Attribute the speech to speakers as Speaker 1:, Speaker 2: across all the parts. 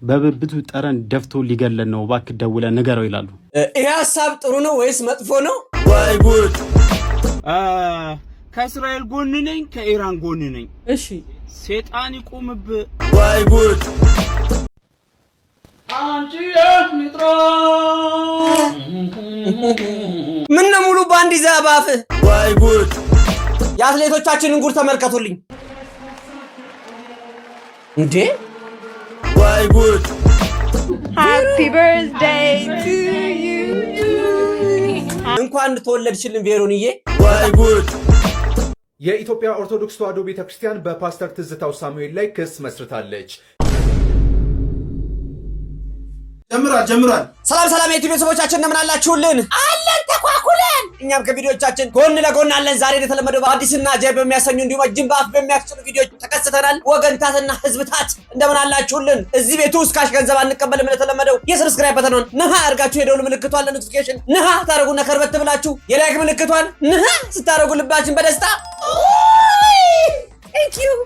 Speaker 1: በብብቱ ጠረን ደፍቶ ሊገለን ነው እባክህ ደውለህ ንገረው ይላሉ።
Speaker 2: ይሄ ሐሳብ ጥሩ ነው ወይስ መጥፎ ነው? ወይ ጉድ!
Speaker 3: ከእስራኤል ጎን ነኝ ከኢራን ጎን ነኝ።
Speaker 2: እሺ
Speaker 3: ሰይጣን ይቆምብ።
Speaker 2: ወይ ጉድ!
Speaker 3: አንቺ የምጥራ
Speaker 2: ምን ነው ሙሉ ባንድ ይዘህ ባፍህ? ወይ ጉድ! የአትሌቶቻችንን ጉድ ተመልከቱልኝ እንዴ! ወይ ጉድ!
Speaker 4: Happy birthday to you.
Speaker 2: እንኳን ተወለድሽልን ቬሮንዬ። ወይ ጉድ!
Speaker 5: የኢትዮጵያ ኦርቶዶክስ ተዋሕዶ ቤተክርስቲያን በፓስተር ትዝታው ሳሙኤል ላይ ክስ መስርታለች።
Speaker 2: ጀምሯል። ሰላም የዩቲዩብ ቤተሰቦቻችን እንደምን አላችሁልን? አለን ተኳኩለን። እኛም ከቪዲዮቻችን ጎን ለጎን አለን። ዛሬ እንደተለመደው በአዲስና ጀብ በሚያሰኙ እንዲሁም እጅን በአፍ በሚያስችሉ ቪዲዮዎች ተከስተናል። ወገንታትና ህዝብታት እንደምን አላችሁልን? እዚህ ቤቱ ውስጥ ካሽ ገንዘብ አንቀበልም። እንደተለመደው የሰብስክራይብ በተኑን ነሃ አርጋችሁ የደውል ምልክቷን ለኖቲፊኬሽን ነሃ ታረጉና ከርበት ብላችሁ የላይክ ምልክቷን ነሃ ስታረጉ ልባችን በደስታ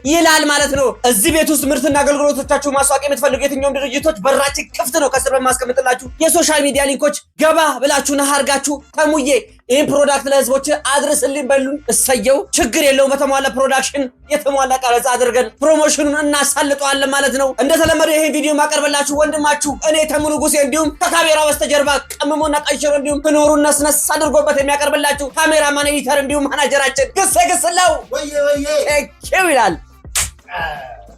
Speaker 2: ይላል ማለት ነው። እዚህ ቤት ውስጥ ምርትና አገልግሎቶቻችሁ ማስታወቂያ የምትፈልጉ የትኛውም ድርጅቶች በራችን ክፍት ነው። ከስር በማስቀምጥላችሁ የሶሻል ሚዲያ ሊንኮች ገባ ብላችሁ ነሃ አርጋችሁ ተሙዬ ይህን ፕሮዳክት ለህዝቦች አድርስልኝ በሉን። እሰየው ችግር የለውም። በተሟላ ፕሮዳክሽን የተሟላ ቀረጻ አድርገን ፕሮሞሽኑን እናሳልጠዋለን ማለት ነው። እንደተለመደው ይህን ቪዲዮ ማቀርብላችሁ ወንድማችሁ እኔ ተሙሉ ጉሴ እንዲሁም ከካሜራው በስተጀርባ ቀምሞና ቀይሮ እንዲሁም ክኖሩን ነስነስ አድርጎበት የሚያቀርብላችሁ ካሜራማን ኤዲተር እንዲሁም ማናጀራችን ግስለው ኬው ይላል።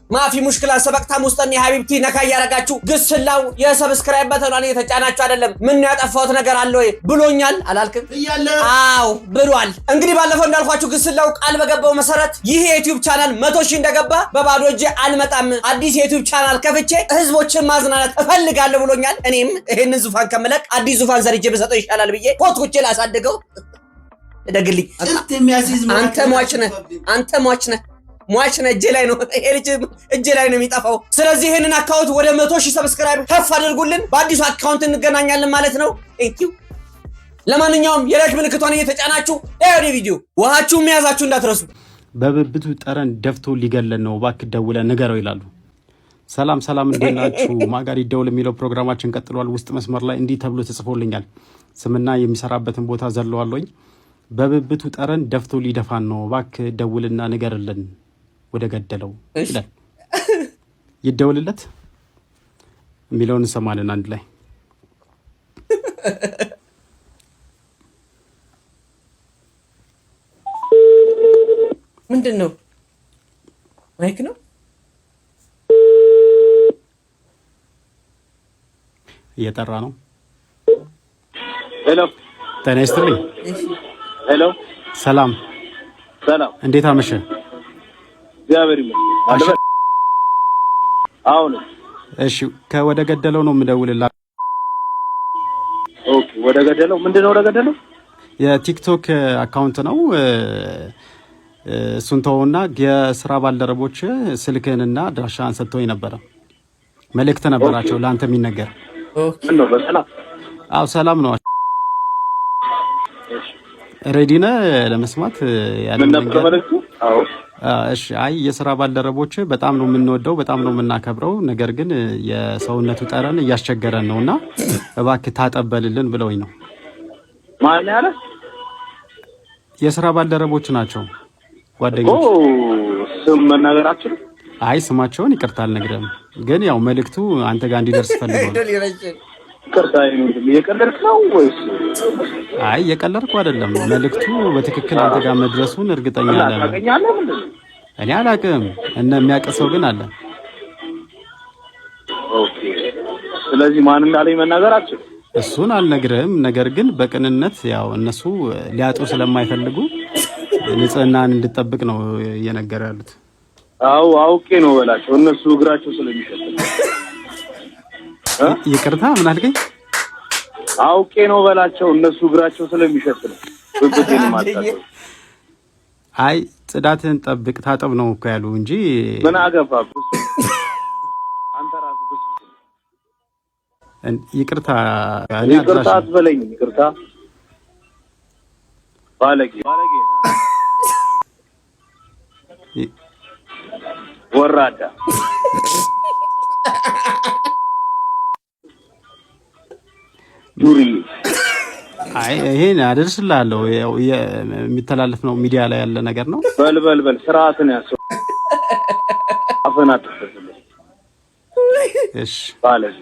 Speaker 2: ማፊ ሙሽክላ ሰበቅታ ሙስጠኒ ሀቢብቲ ነካ ያረጋችሁ ግስላው የሰብስክራይብ በተኗን እየተጫናችሁ አይደለም። ምን ያጠፋውት ነገር አለ ወይ ብሎኛል አላልክም? አዎ ብሏል። እንግዲህ ባለፈው እንዳልኳችሁ ግስላው ቃል በገባው መሰረት ይሄ የዩቲዩብ ቻናል 100,000 እንደገባ በባዶ እጄ አልመጣም፣ አዲስ የዩቲዩብ ቻናል ከፍቼ ህዝቦችን ማዝናናት እፈልጋለሁ ብሎኛል። እኔም ይሄንን ዙፋን ከመለቅ አዲስ ዙፋን ዘርጄ በሰጠው ይሻላል ብዬ ኮትኩቼ ላሳድገው ደግልኝ። አንተ ሟች ነህ እጄ ላይ ነው። ይሄ ልጅ እጄ ላይ ነው የሚጠፋው። ስለዚህ ይሄንን አካውንት ወደ 100,000 ሰብስክራይብ ከፍ አድርጉልን። በአዲሱ አካውንት እንገናኛለን ማለት ነው። ቴንኪው። ለማንኛውም የላይክ ምልክቷን እየተጫናችሁ ወደ ቪዲዮ ውሃችሁን መያዛችሁ እንዳትረሱ።
Speaker 1: በብብቱ ጠረን ደፍቶ ሊገለን ነው እባክህ ደውለህ ንገረው ይላሉ። ሰላም እንዴት ናችሁ? ማጋሪ ደውል የሚለው ፕሮግራማችን ቀጥሏል። ውስጥ መስመር ላይ እንዲህ ተብሎ ተጽፎልኛል። ስምና የሚሰራበትን ቦታ ዘለዋለኝ። በብብቱ ጠረን ደፍቶ ሊደፋን ነው እባክህ ደውልና ንገርልን ወደ ገደለው ይላል። ይደውልለት የሚለውን እንሰማለን አንድ ላይ።
Speaker 2: ምንድነው? ማይክ ነው
Speaker 1: እየጠራ ነው።
Speaker 6: ሄሎ
Speaker 1: ጤና ይስጥልኝ።
Speaker 6: ሄሎ
Speaker 1: ሰላም እንዴት አመሸ?
Speaker 6: እግዚአብሔር ይመስገን። አሁን
Speaker 1: እሺ ከወደ ገደለው ነው የምደውልልህ።
Speaker 6: ኦኬ ወደ ገደለው ምንድነው? ወደ ገደለው
Speaker 1: የቲክቶክ አካውንት ነው። እሱን ተውና የስራ ባልደረቦች ስልክህንና አድራሻህን ሰጥተውኝ ነበረ። መልእክት ነበራቸው ለአንተ የሚነገር።
Speaker 6: ምን ነው? በሰላም
Speaker 1: አዎ ሰላም ነው። ሬዲ ነህ ለመስማት ያለው ነገር?
Speaker 6: አዎ
Speaker 1: እሺ። አይ የስራ ባልደረቦች በጣም ነው የምንወደው፣ በጣም ነው የምናከብረው። ነገር ግን የሰውነቱ ጠረን እያስቸገረን ነውና እባክህ ታጠበልልን ብለውኝ ነው።
Speaker 6: ማን ያለ?
Speaker 1: የስራ ባልደረቦች ናቸው ጓደኞች።
Speaker 6: ስም መናገራችን?
Speaker 1: አይ ስማቸውን ይቅርታ አልነግርህም፣ ግን ያው መልእክቱ አንተ ጋር እንዲደርስ ፈልገው ነው።
Speaker 6: ይቅርታ የቀለድክ ነው ወይስ?
Speaker 1: አይ የቀለድኩ አይደለም። መልእክቱ በትክክል አንተ ጋር መድረሱን እርግጠኛ ነኝ። እኔ አላውቅም እና የሚያቀሰው ግን አለ።
Speaker 6: ኦኬ ስለዚህ ማን እንዳለኝ መናገራችን?
Speaker 1: እሱን አልነግርህም። ነገር ግን በቅንነት ያው እነሱ ሊያጡ ስለማይፈልጉ ንጽህናን እንድጠብቅ ነው እየነገሩ ያሉት።
Speaker 6: አው አውቄ ነው በላቸው። እነሱ እግራቸው ስለሚሸጥ
Speaker 1: ይቅርታ ምን አልከኝ?
Speaker 6: አውቄ ነው በላቸው። እነሱ እግራቸው ስለሚሸጥ ነው በብቴን ማለት ነው።
Speaker 1: አይ ጽዳትን ጠብቅ ታጠብ ነው እኮ ያሉ እንጂ
Speaker 6: ምን አገባብ? አንተ ራስህ ብስ
Speaker 1: ይቅርታ
Speaker 6: አትበለኝ። ይቅርታ ባለጌ ወራዳ ዱሪ
Speaker 1: አይ ይሄን አደርስልሃለሁ የሚተላለፍ ነው ሚዲያ ላይ ያለ ነገር ነው
Speaker 6: በል ስርዓትን ያሰው አፈናት
Speaker 1: እሺ
Speaker 6: ባለዚ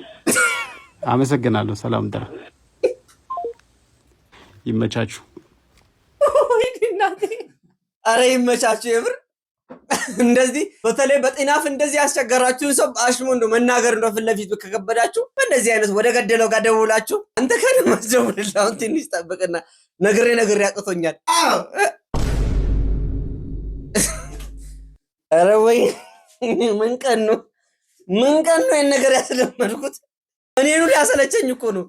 Speaker 1: አመሰግናለሁ ሰላም ደረ ይመቻችሁ
Speaker 2: አረ ይመቻችሁ የብር እንደዚህ በተለይ በጤናፍ እንደዚህ ያስቸገራችሁ ሰው አሽሙንዱ መናገር ነው ፍለፊት ከከበዳችሁ እንደዚህ አይነት ወደ ገደለው ጋር ደውላችሁ አንተ ከነማዘውልላው ትንሽ ጠብቅና ነገር ያቅቶኛል አረ ወይ ምን ቀን ነው ይሄን ነገር ያስለመድኩት እኔኑ ሊያሰለቸኝ እኮ ነው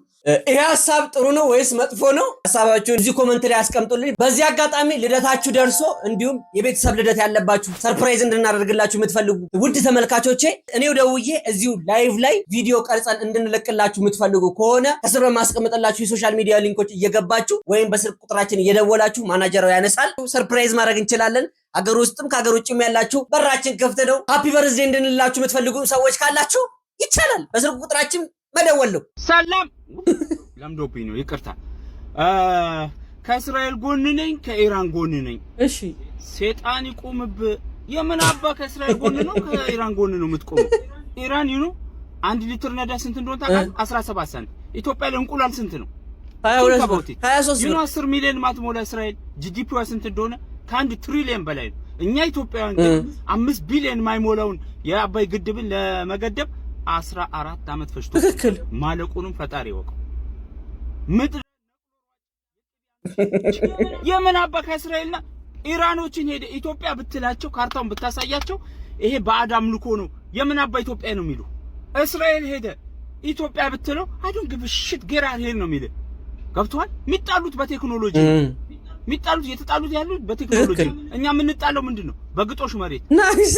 Speaker 2: ይሄ ሐሳብ ጥሩ ነው ወይስ መጥፎ ነው ሐሳባችሁን እዚህ ኮሜንት ላይ አስቀምጡልኝ በዚህ አጋጣሚ ልደታችሁ ደርሶ እንዲሁም የቤተሰብ ልደት ያለባችሁ ሰርፕራይዝ እንድናደርግላችሁ የምትፈልጉ ውድ ተመልካቾቼ እኔው ደውዬ እዚሁ ላይቭ ላይ ቪዲዮ ቀርጸን እንድንለቅላችሁ የምትፈልጉ ከሆነ ከስር በማስቀምጥላችሁ የሶሻል ሚዲያ ሊንኮች እየገባችሁ ወይም በስልክ ቁጥራችን እየደወላችሁ ማናጀራው ያነሳል ሰርፕራይዝ ማድረግ እንችላለን አገር ውስጥም ከሀገር ውጭም ያላችሁ በራችን ክፍት ነው ሃፒ በርዝዴ እንድንላችሁ የምትፈልጉ ሰዎች ካላችሁ ይቻላል በስልክ ቁጥራችን መደወለው
Speaker 3: ሰላም ለምዶብኝ ነው ይቅርታ ከእስራኤል ጎን ነኝ ከኢራን ጎን ነኝ እሺ ሰይጣን ይቆምብ የምን አባ ከእስራኤል ጎን ነው ከኢራን ጎን ነው የምትቆመው ኢራን ይኑ 1 ሊትር ነዳጅ ስንት እንደሆነ ታውቃለህ 17 ሰንት ኢትዮጵያ ላይ እንቁላል ስንት ነው
Speaker 2: 23
Speaker 3: ነው 10 ሚሊዮን ማትሞላ እስራኤል ጂዲፒዋ ስንት እንደሆነ ከ1 ትሪሊየን በላይ ነው እኛ ኢትዮጵያውያን 5 ቢሊዮን ማይሞላውን የአባይ ግድብን ለመገደብ 14 አመት ፈጅቶ
Speaker 2: ትክክል
Speaker 3: ማለቁንም ፈጣሪ ወቀው ምድር የምን አባ ከእስራኤልና ኢራኖችን ሄደ ኢትዮጵያ ብትላቸው ካርታውን ብታሳያቸው ይሄ ባዕዳም ልኮ ነው የምን አባ ኢትዮጵያ ነው የሚሉ እስራኤል ሄደ ኢትዮጵያ ብትለው አይዶንት ግቭ ሺት ጌራር ሄድ ነው የሚል ገብቷል የሚጣሉት በቴክኖሎጂ የሚጣሉት የተጣሉት ያሉት በቴክኖሎጂ እኛ የምንጣለው ምንድነው በግጦሽ መሬት
Speaker 2: ናይስ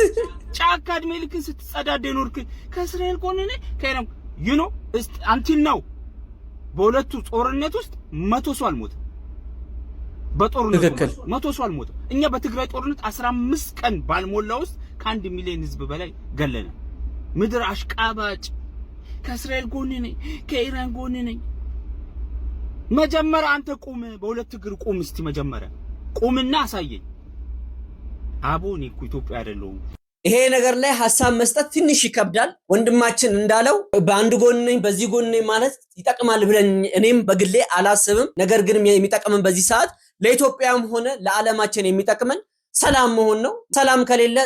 Speaker 3: ጫካ እድሜ ልክን ስትጸዳደ ኖርክ ከእስራኤል ጎን ነህ ከኢራን አንቲል ነው በሁለቱ ጦርነት ውስጥ 100 ሰው አልሞተ በጦርነቱ 100 ሰው አልሞተ እኛ በትግራይ ጦርነት 15 ቀን ባልሞላ ውስጥ ከ1 ሚሊዮን ህዝብ በላይ ገለነ ምድር አሽቃባጭ ከእስራኤል ጎን ነኝ ከኢራን ጎን ነኝ መጀመሪያ አንተ ቁም በሁለት እግር ቁም እስቲ መጀመሪያ ቁምና አሳየኝ አቦኔ እኮ ኢትዮጵያ አይደለም
Speaker 2: ይሄ ነገር ላይ ሐሳብ መስጠት ትንሽ ይከብዳል ወንድማችን እንዳለው በአንድ ጎን ነኝ በዚህ ጎን ነኝ ማለት ይጠቅማል ብለን እኔም በግሌ አላስብም ነገር ግን የሚጠቅመን በዚህ ሰዓት ለኢትዮጵያም ሆነ ለዓለማችን የሚጠቅመን ሰላም መሆን ነው ሰላም ከሌለ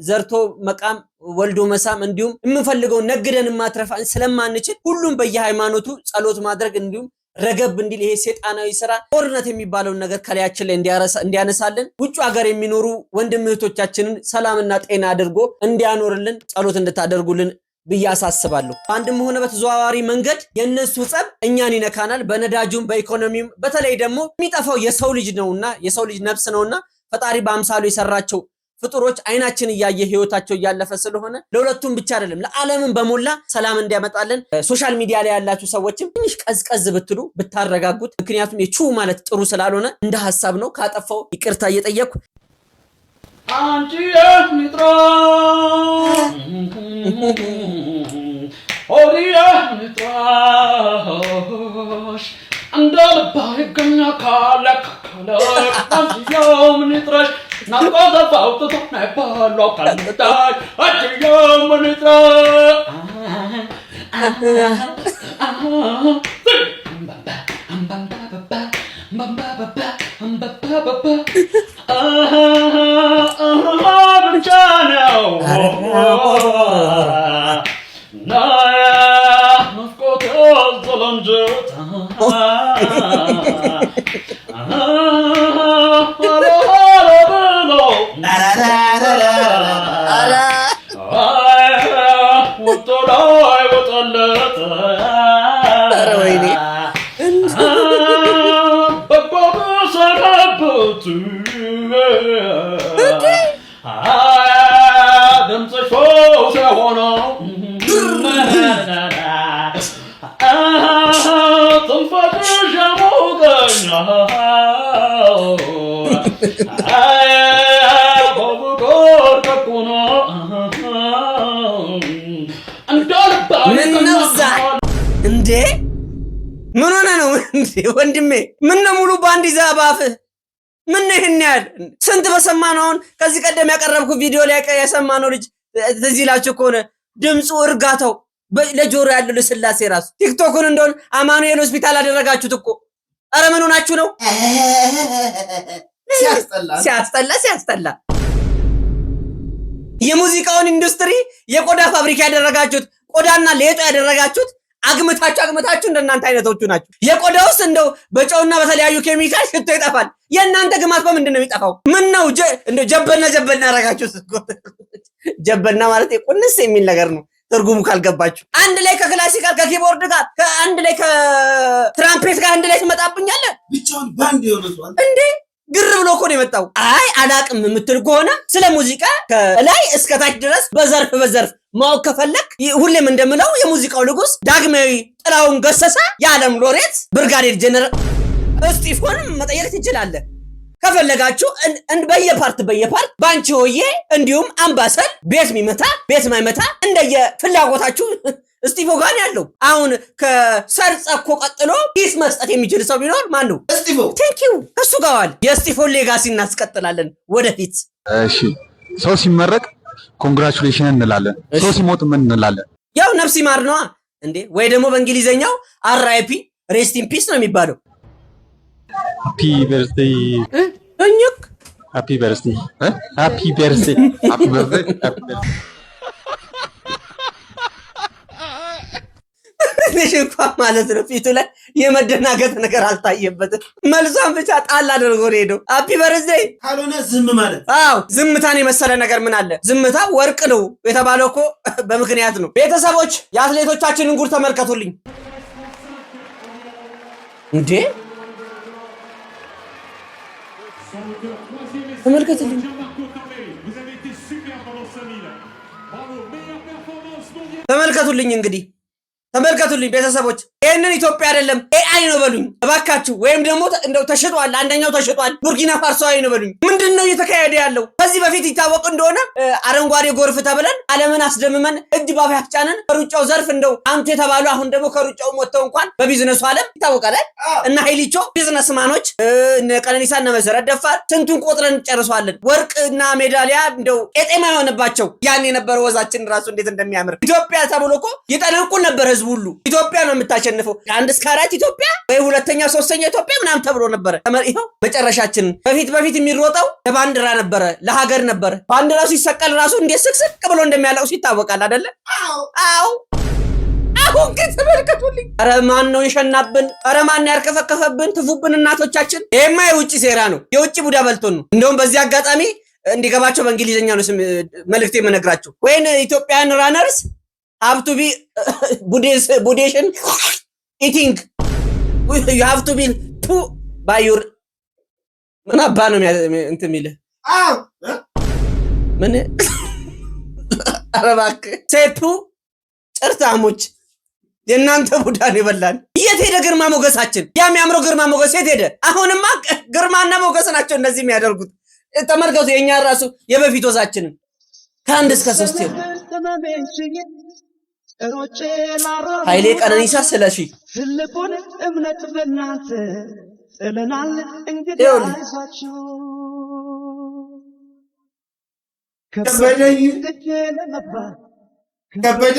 Speaker 2: ዘርቶ መቃም ወልዶ መሳም እንዲሁም የምንፈልገው ነግደን ማትረፍ ስለማንችል ሁሉም በየሃይማኖቱ ጸሎት ማድረግ እንዲሁም ረገብ እንዲል ይሄ ሰይጣናዊ ስራ ጦርነት የሚባለው ነገር ከላያችን ላይ እንዲያነሳልን ውጭ ሀገር የሚኖሩ ወንድም እህቶቻችንን ሰላምና ጤና አድርጎ እንዲያኖርልን ጸሎት እንድታደርጉልን ብያሳስባለሁ አንድም ሆነ በተዘዋዋሪ መንገድ የነሱ ጸብ እኛን ይነካናል በነዳጁም በኢኮኖሚም በተለይ ደግሞ የሚጠፋው የሰው ልጅ ነውና የሰው ልጅ ነፍስ ነውና ፈጣሪ በአምሳሉ የሰራቸው ፍጡሮች አይናችን ያየ ህይወታቸው ያለፈ ስለሆነ ለሁለቱም ብቻ አይደለም ለዓለምም በመላ ሰላም እንዲያመጣልን ሶሻል ሚዲያ ላይ ያላችሁ ሰዎችም ትንሽ ቀዝቀዝ ብትሉ ብታረጋጉት ምክንያቱም የቹ ማለት ጥሩ ስላልሆነ እንደ ሐሳብ ነው ካጠፋው ይቅርታ እየጠየቅኩ
Speaker 3: አንቺ የምትራ ኦሪያ ምትራሽ እንደልባይ ገኛ ካለክ አንቺ የምትራሽ ናቆ ተፋውቶ ነባሎ ካልታሽ አንቺ የምትራሽ
Speaker 2: ምን ሆነ ነው እንዴ ወንድሜ? ምን ነው ሙሉ ባንድ ይዘህ ባፍህ? ምን ነው ይሄን ያህል? ስንት በሰማነው አሁን ከዚህ ቀደም ያቀረብኩ ቪዲዮ ላይ የሰማነው ልጅ ትዝ ይላችሁ ከሆነ ድምፁ እርጋታው ለጆሮ ያለው ለስላሴ ራሱ ቲክቶክን እንደሆነ አማኑኤል ሆስፒታል አደረጋችሁት እኮ። ኧረ ምን ሆናችሁ ነው? ሲያስጠላ የሙዚቃውን ኢንዱስትሪ የቆዳ ፋብሪካ ያደረጋችሁት፣ ቆዳና ሌጦ ያደረጋችሁት አግምታችሁ እንደናንተ አይነቶቹ ናቸው። የቆዳ ውስጥ እንደው በጨውና በተለያዩ ኬሚካል ሽቶ ይጠፋል። የእናንተ ግማት በምንድን ነው የሚጠፋው? ምን ነው እንደው ጀበና ያደረጋችሁት? ጀበና ማለት ቁንስ የሚል ነገር ነው ትርጉሙ ካልገባችሁ። አንድ ላይ ከክላሲካል ከኪቦርድ ጋር አንድ ላይ ከትራምፔት ጋር አንድ ላይ ትመጣብኛለህ።
Speaker 7: ብቻውን ባንድ ይሆነሷል እንዴ?
Speaker 2: ግር ብሎ እኮ ነው የመጣው። አይ አላቅም የምትል ከሆነ ስለ ሙዚቃ ከላይ እስከ ታች ድረስ በዘርፍ ማወቅ ከፈለክ ሁሌም እንደምለው የሙዚቃው ንጉስ ዳግማዊ ጥላሁን ገሰሰ፣ የዓለም ሎሬት ብርጋዴር ጀነራል እስጢፎን መጠየቅ ትችላለህ። ከፈለጋችሁ በየፓርት ባንቺ ሆዬ እንዲሁም አምባሰል ቤት ሚመታ ቤት ማይመታ እንደየ ፍላጎታችሁ እስጢፎ ጋር ያለው። አሁን ከሰርጸ እኮ ቀጥሎ ፒስ መስጠት የሚችል ሰው ቢኖር ማን ነው?
Speaker 7: እስጢፎ።
Speaker 2: ቴንክ ዩ እሱ ጋር የእስጢፎን ሌጋሲ እናስቀጥላለን ወደፊት።
Speaker 8: እሺ ሰው ሲመረቅ ኮንግራቹሌሽን እንላለን። ሰው ሲሞት ምን እንላለን?
Speaker 2: ያው ነፍስ ይማር ነዋ እንዴ። ወይ ደግሞ በእንግሊዘኛው አርአይፒ ሬስት ኢን ፒስ ነው የሚባለው።
Speaker 8: ሃፒ በርዝዴይ
Speaker 2: እኝክ
Speaker 8: ሃፒ በርዝዴይ ሃፒ በርዝዴይ ሃፒ በርዝዴይ
Speaker 2: ሽንኳ ማለት ነው። ፊቱ ላይ የመደናገጥ ነገር አልታየበትም። መልሷን ብቻ ጣል አድርጎ ሄደው ሃፒ በርዝዴይ
Speaker 7: ካልሆነ ዝም ማለት።
Speaker 2: አዎ ዝምታን የመሰለ ነገር ምን አለ? ዝምታ ወርቅ ነው የተባለው እኮ በምክንያት ነው። ቤተሰቦች የአትሌቶቻችንን ጉድ ተመልከቱልኝ እንዴ! ተመልከቱልኝ እንግዲህ ተመልከቱልኝ ቤተሰቦች። ይሄንን ኢትዮጵያ አይደለም ኤአይ ነው በሉኝ እባካችሁ። ወይም ደግሞ እንደው ተሽጧል፣ አንደኛው ተሽጧል፣ ቡርኪና ፋርሶ ነው በሉኝ። ምንድነው እየተካሄደ ያለው? ከዚህ በፊት ይታወቅ እንደሆነ አረንጓዴ ጎርፍ ተብለን ዓለምን አስደምመን እጅ ባፍ ያስጫነን ከሩጫው ዘርፍ እንደው አንቱ የተባሉ አሁን ደግሞ ከሩጫው ወጥተው እንኳን በቢዝነሱ ዓለም ይታወቃል እና ኃይሊቾ ቢዝነስማኖች እነ ቀነኒሳ እና መሰረት ደፋር ስንቱን ቆጥረን ጨርሷለን። ወርቅና ሜዳሊያ እንደው ቄጤማ የሆነባቸው ያን የነበረው ወዛችን ራሱ እንዴት እንደሚያምር ኢትዮጵያ ተብሎ እኮ ይጠነቁን ነበር ህዝቡ ሁሉ። ኢትዮጵያ ነው የምታሸንፈው፣ 1-4 ኢትዮጵያ ወይ 2-3 ኢትዮጵያ ምናምን ተብሎ ነበር። ይሄው መጨረሻችን። በፊት የሚሮጠው ለባንዲራ ነበረ፣ ለሀገር ነበረ። ባንዲራው ሲሰቀል ራሱ እንዴት ስቅስቅ ብሎ እንደሚያለቅሱ ይታወቃል አይደለ? አዎ። አሁን ግን ተመልከቱልኝ። ኧረ ማን ነው የሸናብን? ኧረ ማን ነው ያርከፈከፈብን? ትፉብን እናቶቻችን። ይሄማ የውጭ ሴራ ነው፣ የውጭ ቡዳ በልቶን ነው። እንደውም በዚህ አጋጣሚ እንዲገባቸው በእንግሊዝኛ ነው መልእክቴ የምነግራችሁ። ወይን ኢትዮጵያን ራነርስ have to be Buddhism eating. You have to be poo by your ምን አባ ነው እንትን የሚልህ ምን አረባክ ሴቱ ጭርታሞች የእናንተ ቡዳ ነው ይበላል። የት ሄደ ግርማ ሞገሳችን? የሚያምረው ግርማ ሞገስ የት ሄደ? አሁንማ ግርማና ሞገስ ናቸው እንደዚህ የሚያደርጉት። ተመልከቱ የኛ ራሱ የበፊት ወዛችንን ከ1 እስከ 3 ኃይሌ ቀነኒሳ ስለሺ
Speaker 9: ትልቁን እምነት በእናንተ ጥለናል እንግዲህ አይዟችሁ
Speaker 7: ከበደኝ ከበደ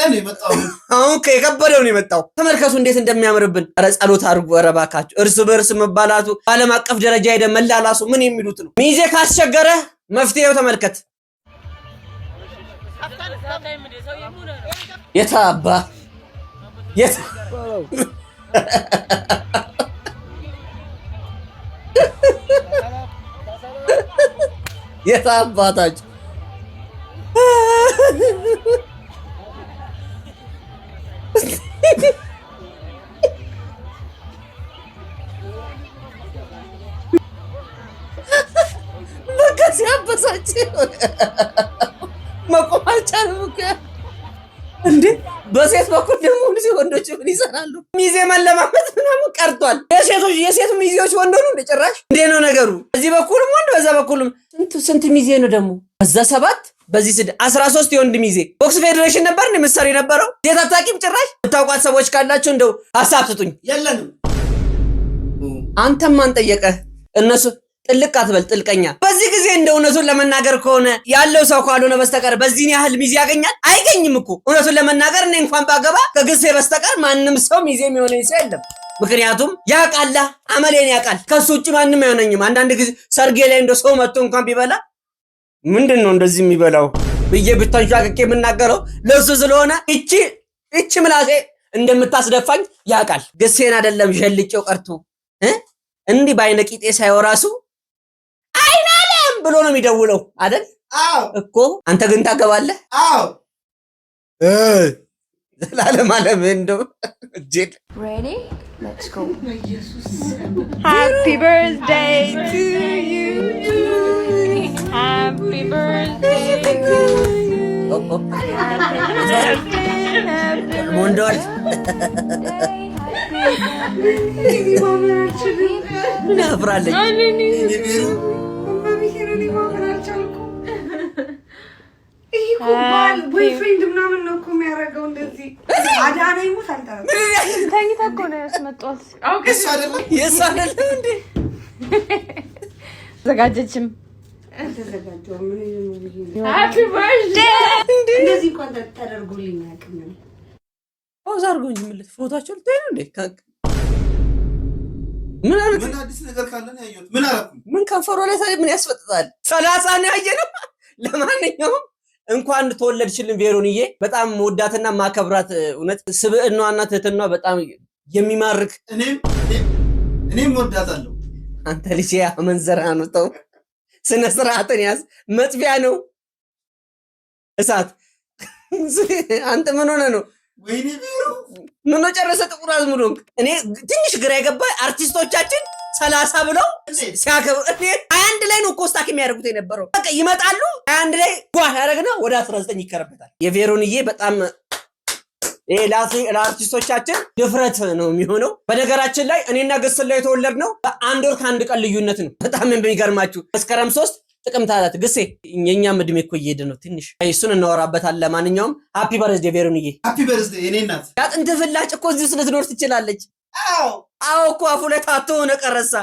Speaker 7: ነው የመጣው።
Speaker 2: አሁን የከበደው ነው የመጣው። ተመልከቱ እንዴት እንደሚያምርብን። ኧረ ጸሎት አድርጉ። ኧረ እባካችሁ እርስ በርስ መባላቱ በዓለም አቀፍ ደረጃ ሄደ መላላሱ ምን የሚሉት ነው? ሚዜ ካስቸገረ መፍትሄው ተመልከት። የታባ የታባታችሁ በቃ ሲያበሳጭ መቆም አልቻለም እንዴ! በሴት በኩል ደግሞ ወንዶች ምን ይሰራሉ? ሚዜ መለማመጥ ምናምን ቀርቷል። የሴት ሚዜዎች ወንድ ሆኑ ጭራሽ። እንዴ ነው ነገሩ? በዚህ በኩልም ወንድ በዛ በኩልም ስንት ሚዜ ነው ደግሞ? በዛ 7 በዚህ 13 የወንድ ሚዜ ቦክስ ፌዴሬሽን ነበር እንደ ምሳሌ ነበረው። ዴታ ታቂም ጭራሽ የምታውቋት ሰዎች ካላችሁ እንደው ሐሳብ ስጡኝ።
Speaker 7: የለንም።
Speaker 2: አንተም ማን ጠየቀህ? እነሱ ጥልቅ አትበል ጥልቀኛ። በዚህ ጊዜ እንደ እውነቱን ለመናገር ከሆነ ያለው ሰው ካልሆነ በስተቀር በዚህ ያህል ሚዜ ያገኛል? አይገኝም እኮ እውነቱን ለመናገር እኔ እንኳን ባገባ ከግሴ በስተቀር ማንም ሰው ሚዜ የሚሆነኝ ሰው የለም። ምክንያቱም ያውቃላ አመሌን ያውቃል። ከሱ ውጭ ማንም አይሆነኝም። አንዳንድ ጊዜ ሰርጌ ላይ እንደ ሰው መጥቶ እንኳን ቢበላ ምንድነው እንደዚህ የሚበላው ብዬ ብታንሻቅቄ የምናገረው ለሱ ስለሆነ እቺ ምላሴ እንደምታስደፋኝ ያውቃል። ግሴን አይደለም ሸልጬው ቀርቶ እንዲህ ባይነቂጤ ሳይወራሱ አይናለም ብሎ ነው የሚደውለው አይደል?
Speaker 7: አዎ
Speaker 2: እኮ አንተ ግን ታገባለህ?
Speaker 7: አዎ
Speaker 2: ዘላለም አለም እንደው እጄት
Speaker 4: Ready? Let's go. Happy birthday to you. Happy birthday to you.
Speaker 2: ሞንዶል ናፍራለች።
Speaker 4: ቦይፍሬንድ ምናምን ነው እኮ የሚያደርገው እንደዚህ። አዳና ይሙት አልጠራም። ተኝታ እኮ ነው ያስመጣሁት።
Speaker 7: እሱ አይደለም
Speaker 2: የእሱ አይደለም እንዴ?
Speaker 4: ዘጋጀችም
Speaker 10: አልተዘጋጀሁም።
Speaker 4: ሃፒ በርዝዴይ
Speaker 10: እንደዚህ እንኳን ተደርጎልኝ አያውቅም።
Speaker 2: ፖዝ አድርጎኝ ምልት ፎቶአቸው ልታይ ነው እንዴ?
Speaker 7: ምን አዲስ ነገር ካለ ነው ያየሁት። ምን አላልኩም።
Speaker 2: ምን ከንፈሮ ላይ ታዲያ ምን ያስፈጥጣል? 30 ነው ያየነው። ለማንኛውም እንኳን ተወለድሽልን ቬሮንዬ። በጣም መወዳትና ማከብራት እውነት ስብዕናዋና ትህትናዋ በጣም የሚማርክ
Speaker 7: እኔም ወዳታለሁ።
Speaker 2: አንተ ልጅ አመንዘራ ነው። ተው ስነ ስርዓትን ያዝ። መጥፊያ ነው እሳት። አንተ ምን ሆነ ነው?
Speaker 7: ወይኔ ቬሮ
Speaker 2: ምን ጨረሰ? ጥቁር አዝሙድ እኔ ትንሽ ግራ የገባ አርቲስቶቻችን 30 ብለው ሲያከብሩ እኔ 21 ላይ ነው ኮስታክ የሚያደርጉት የነበረው። በቃ ይመጣሉ 21 ላይ ጓ ያደርግና ወደ 19 ይከረበታል። የቬሮንዬ በጣም ለአርቲስቶቻችን ድፍረት ነው የሚሆነው። በነገራችን ላይ እኔና ገስል ላይ የተወለድነው በአንድ ወር ከአንድ ቀን ልዩነት ነው። በጣም የሚገርማችሁ መስከረም 3 ጥቅምት 4 ግሴ የኛም እድሜ እኮ እየሄደ ነው ትንሽ። እሱን እናወራበታለን። ለማንኛውም ሃፒ በርዝዴይ ቬሮንዬ።
Speaker 7: ሃፒ በርዝዴይ የኔ እናት።
Speaker 2: ያጥንት ፍላጭ እኮ እዚህ ውስጥ ልትኖር ትችላለች። አዎ እኮ አፉ ላይ ታቶ ሆነ ቀረሳ።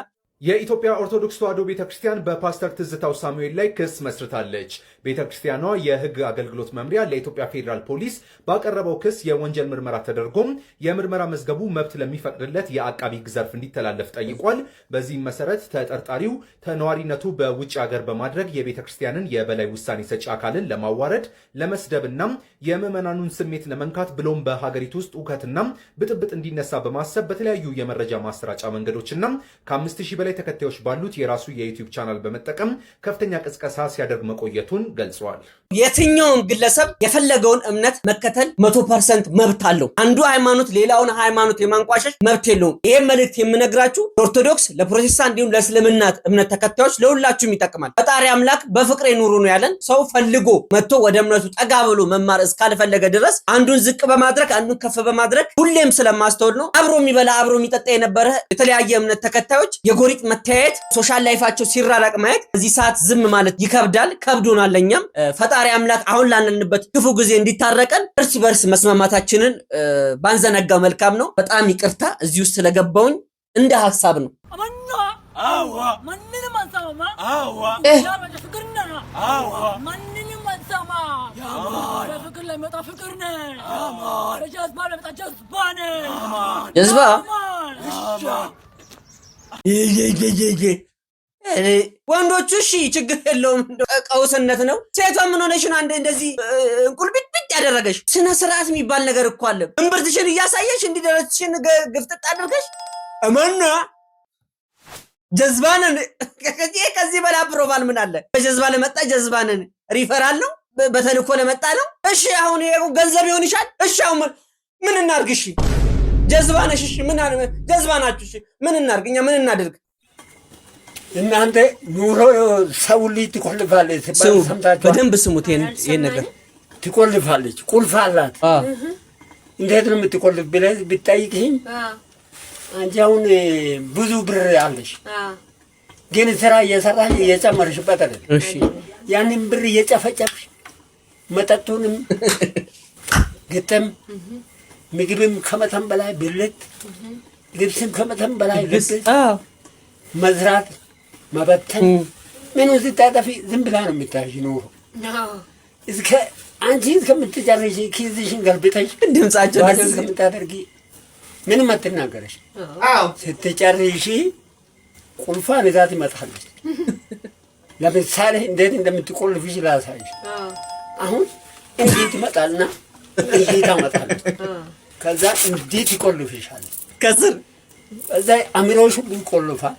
Speaker 5: የኢትዮጵያ ኦርቶዶክስ ተዋሕዶ ቤተክርስቲያን በፓስተር ትዝታው ሳሙኤል ላይ ክስ መስርታለች። ቤተክርስቲያኗ የሕግ አገልግሎት መምሪያ ለኢትዮጵያ ፌዴራል ፖሊስ ባቀረበው ክስ የወንጀል ምርመራ ተደርጎም የምርመራ መዝገቡ መብት ለሚፈቅድለት የአቃቢ ሕግ ዘርፍ እንዲተላለፍ ጠይቋል። በዚህም መሰረት ተጠርጣሪው ተነዋሪነቱ በውጭ ሀገር በማድረግ የቤተክርስቲያንን የበላይ ውሳኔ ሰጪ አካልን ለማዋረድ ለመስደብና የምዕመናኑን ስሜት ለመንካት ብሎም በሀገሪቱ ውስጥ ውከትና ብጥብጥ እንዲነሳ በማሰብ በተለያዩ የመረጃ ማሰራጫ መንገዶችና ከ5000 በላይ ተከታዮች ባሉት የራሱ የዩቲዩብ ቻናል በመጠቀም ከፍተኛ ቅስቀሳ ሲያደርግ መቆየቱን ገልጿል።
Speaker 2: የትኛውም ግለሰብ የፈለገውን እምነት መከተል 100% መብት አለው። አንዱ ሃይማኖት ሌላውን ሃይማኖት የማንቋሸሽ መብት የለውም። ይሄን መልእክት የምነግራችሁ ለኦርቶዶክስ፣ ለፕሮቴስታንት እንዲሁም ለእስልምና እምነት ተከታዮች ለሁላችሁም ይጠቅማል። ፈጣሪ አምላክ በፍቅር ይኑሩ ነው ያለን። ሰው ፈልጎ መጥቶ ወደ እምነቱ ጠጋ ብሎ መማር እስካልፈለገ ድረስ አንዱን ዝቅ በማድረግ አንዱን ከፍ በማድረግ ሁሌም ስለማስተውል ነው። አብሮ የሚበላ አብሮ የሚጠጣ የነበረ የተለያየ እምነት ተከታዮች የጎሪጥ መተያየት ሶሻል ላይፋቸው ሲራራቅ ማየት በዚህ ሰዓት ዝም ማለት ይከብዳል። ከብዶናል። ለኛም ፈጣሪ አምላክ አሁን ላለንበት ክፉ ጊዜ እንዲታረቀን እርስ በርስ መስማማታችንን ባንዘነጋው መልካም ነው። በጣም ይቅርታ እዚህ ውስጥ ስለገባውኝ እንደ ሐሳብ ነው።
Speaker 3: አዋ ማንንም አንሰማማ። አዋ ፍቅርና አዋ ማንንም አንሰማ። በፍቅር ላይ መጣ ፍቅር ነው። በጀዝባ ላይ መጣ ጀዝባ ነው።
Speaker 2: ጀዝባ ወንዶቹ እሺ ችግር የለውም ቀውስነት ነው። ሴቷ ምን ሆነሽ ነው አንዴ እንደዚህ ቁልቢት ያደረገሽ? ስነ ስርዓት የሚባል ነገር እኮ አለ። እምብርትሽን እያሳየሽ እንዲደረስሽን ግፍጥጥ አድርገሽ እመና ጀዝባንን ከዚህ በላ ፕሮፋይል ምን አለ? በጀዝባ ለመጣ ጀዝባንን ሪፈራል ነው፣ በተልኮ ለመጣ ነው። እሺ አሁን ይሄ ገንዘብ ይሆን ይሻል። እሺ አሁን ምን እናርግ? እሺ ጀዝባነሽ እሺ ምን አለ? ጀዝባናችሁ እሺ ምን እናርግ? እኛ ምን እናድርግ?
Speaker 11: እናንተ ኑሮ ሰው ልጅ ትቆልፋለች ሲባል ሰምታችሁ
Speaker 2: በደንብ ስሙት። ይሄን ነገር
Speaker 11: ትቆልፋለች፣ ቁልፍ አላት። እንዴት ነው የምትቆልፍ ብለህ ብትጠይቅኝ አንቺ አሁን ብዙ ብር አለሽ፣ ግን ስራ እየሰራሽ እየጨመርሽበት አይደል? እሺ ያንን ብር እየጨፈጨፍሽ መጠጡንም ግጥም ምግብም ከመጠን በላይ ብልጥ ልብስም ከመጠን በላይ ግጥም መዝራት መበተን ምን ስታጠፊ ዝም ብላ ነው የምታይሽ ኑሮ እስከ አንቺ እስከምትጨርሺ ኪዝሽን ገልብጠሽ
Speaker 2: ድምጻቸው
Speaker 11: ደስ እስከምታደርጊ ምንም አትናገረሽ። ስትጨርሺ ቁልፏን ይዛ ትመጣለች። ለምሳሌ እንዴት እንደምትቆልፍሽ ላሳይሽ። አሁን እንዴት ይመጣልና እንዴት ታመጣለች። ከዛ እንዴት ይቆልፍሻል ከስር ከዛ አእምሮሽ ሁሉ ይቆልፋል።